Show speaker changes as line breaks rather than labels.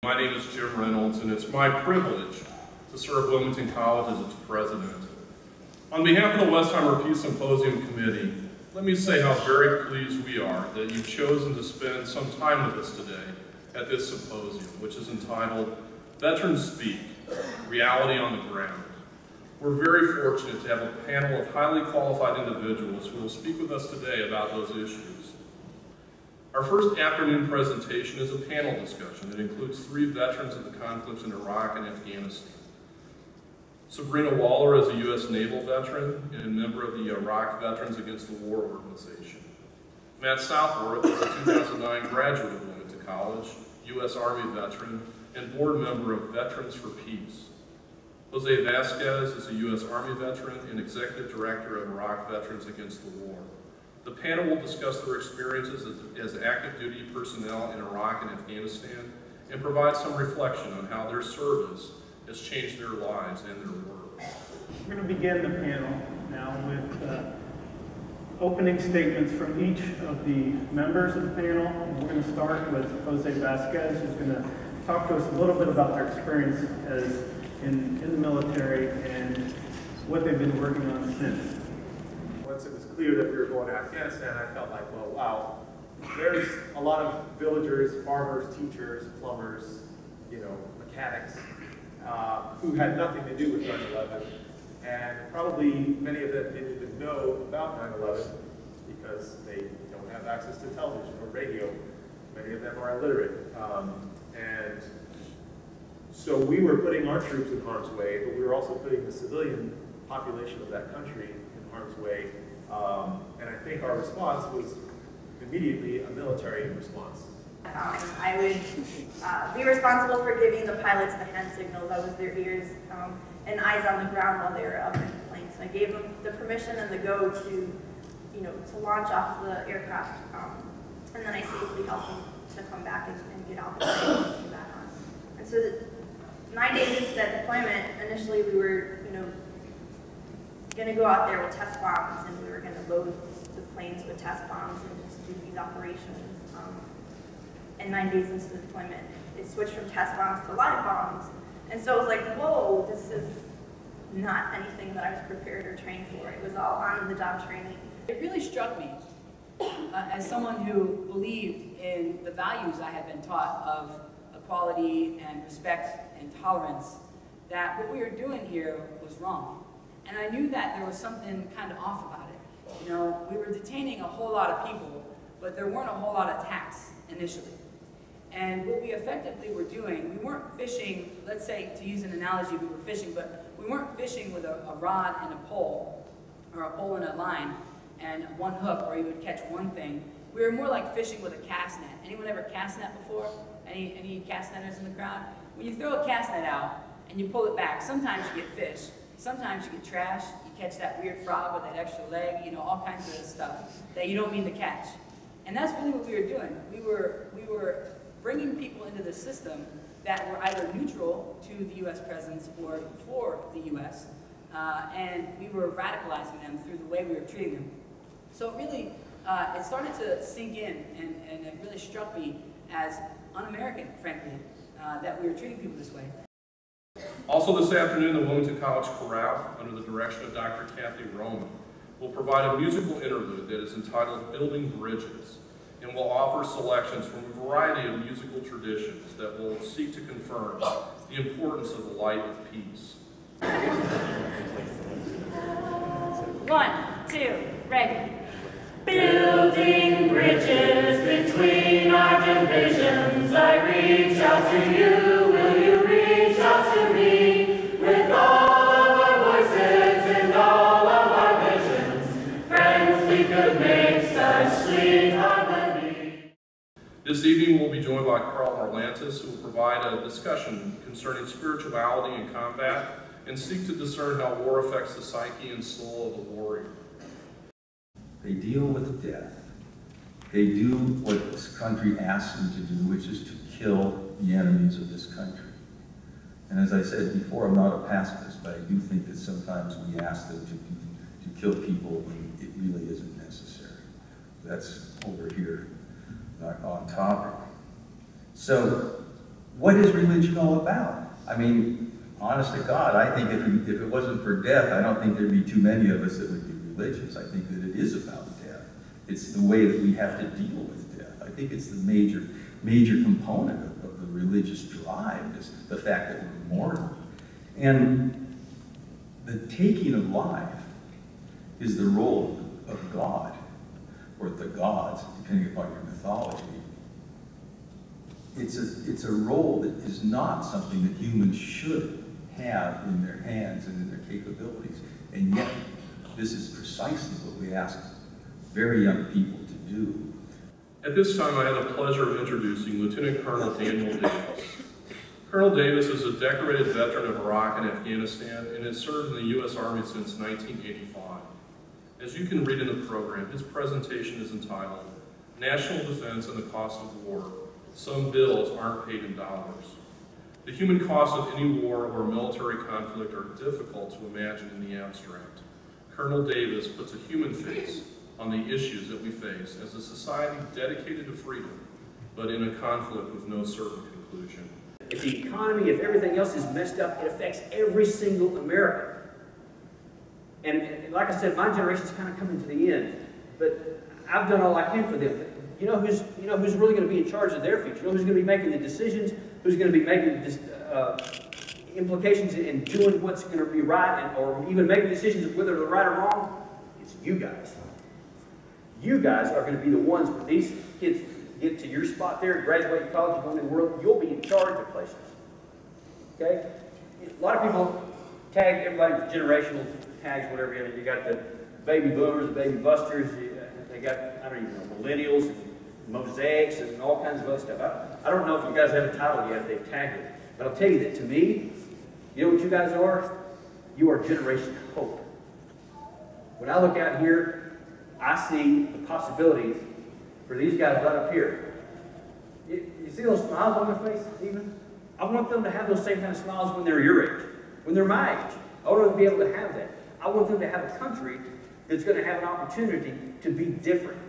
My name is Jim Reynolds, and it's my privilege to serve Wilmington College as its president. On behalf of the Westheimer Peace Symposium Committee, let me say how very pleased we are that you've chosen to spend some time with us today at this symposium, which is entitled Veterans Speak, Reality on the Ground. We're very fortunate to have a panel of highly qualified individuals who will speak with us today about those issues. Our first afternoon presentation is a panel discussion that includes 3 veterans of the conflicts in Iraq and Afghanistan. Sabrina Waller is a U.S. Naval veteran and a member of the Iraq Veterans Against the War organization. Matt Southworth is a 2009 graduate of Wilmington College, U.S. Army veteran, and board member of Veterans for Peace. Jose Vasquez is a U.S. Army veteran and executive director of Iraq Veterans Against the War. The panel will discuss their experiences as active duty personnel in Iraq and Afghanistan and provide some reflection on how their service has changed their lives and their work.
We're going to begin the panel now with opening statements from each of the members of the panel. And we're going to start with Jose Vasquez, who's going to talk to us a little bit about their experience as in the military and what they've been working on since.
Once it was clear that we were going to Afghanistan, I felt like, well, wow, there's a lot of villagers, farmers, teachers, plumbers, mechanics, who had nothing to do with 9/11, and probably many of them didn't even know about 9/11 because they don't have access to television or radio. Many of them are illiterate. And so we were putting our troops in harm's way, but we were also putting the civilian population of that country in harm's way. And I think our response was immediately a military response.
I would be responsible for giving the pilots the hand signals. I was their ears and eyes on the ground while they were up in the plane. So I gave them the permission and the go to, to launch off the aircraft, and then I safely helped them to come back and get out the plane and get back on. And so 9 days into that deployment, initially we were, going to go out there with test bombs, and we were going to load the planes with test bombs and just do these operations. And 9 days into the deployment, it switched from test bombs to live bombs. And so it was like, whoa, this is not anything that I was prepared or trained for. It was all on-the-job training.
It really struck me, as someone who believed in the values I had been taught of equality and respect and tolerance, that what we were doing here was wrong. And I knew that there was something kind of off about it. We were detaining a whole lot of people, but there weren't a whole lot of attacks initially. And what we effectively were doing, we weren't fishing, let's say, to use an analogy, we were fishing, but we weren't fishing with a rod and a pole, or a pole and a line, and one hook where you would catch one thing. We were more like fishing with a cast net. Anyone ever cast net before? Any cast netters in the crowd? When you throw a cast net out and you pull it back, sometimes you get fish, sometimes you get trash, you catch that weird frog with that extra leg, all kinds of stuff that you don't mean to catch. And that's really what we were doing. We were bringing people into the system that were either neutral to the U.S. presence or for the U.S., and we were radicalizing them through the way we were treating them. So really, it started to sink in, and it really struck me as un-American, frankly, that we were treating people this way.
Also this afternoon, the Wilmington College Chorale, under the direction of Dr. Kathy Roman, will provide a musical interlude that is entitled Building Bridges, and will offer selections from a variety of musical traditions that will seek to confirm the importance of the light of peace.
1, 2, ready.
Building bridges between our divisions, I reach out to you, will you reach out to me? With all of our voices and all of our visions, friends, we could make such sweet harmony.
This evening we'll be joined by Carl Marlantis, who will provide a discussion concerning spirituality in combat and seek to discern how war affects the psyche and soul of the warrior.
They deal with death. They do what this country asks them to do, which is to kill the enemies of this country. And as I said before, I'm not a pacifist, but I do think that sometimes we ask them to kill people when it really isn't necessary. That's over here, not on topic. So what is religion all about? I mean, honest to God, I think if it wasn't for death, I don't think there'd be too many of us that would be religious. I think that it is about death. It's the way that we have to deal with death. I think it's the major component of the religious drive, is the fact that we're mortal. And the taking of life is the role of God, or the gods, depending upon your mythology. It's a role that is not something that humans should have in their hands and in their capabilities. And yet, this is precisely what we ask very young people to do.
At this time, I have the pleasure of introducing Lieutenant Colonel Daniel Davis. Colonel Davis is a decorated veteran of Iraq and Afghanistan and has served in the U.S. Army since 1985. As you can read in the program, his presentation is entitled, National Defense and the Cost of War. Some bills aren't paid in dollars. The human costs of any war or military conflict are difficult to imagine in the abstract. Colonel Davis puts a human face on the issues that we face as a society dedicated to freedom, but in a conflict with no certain conclusion.
If the economy, if everything else is messed up, it affects every single American. And like I said, my generation's kind of coming to the end, but I've done all I can for them. You know who's really going to be in charge of their future? You know who's going to be making the decisions? Who's going to be making implications and doing what's going to be right, or even making decisions of whether they're right or wrong? It's you guys. You guys are going to be the ones when these kids get to your spot there, graduate college, go into the world. You'll be in charge of places. Okay? A lot of people tag everybody with generational tags, whatever. You got the baby boomers, the baby busters. They got, I don't even know, millennials, and mosaics, and all kinds of other stuff. I don't know if you guys have a title yet, if they've tagged it. But I'll tell you that to me, you know what you guys are? You are Generation Hope. When I look out here, I see the possibilities for these guys right up here. You see those smiles on their face, even? I want them to have those same kind of smiles when they're your age, when they're my age. I want them to be able to have that. I want them to have a country that's going to have an opportunity to be different.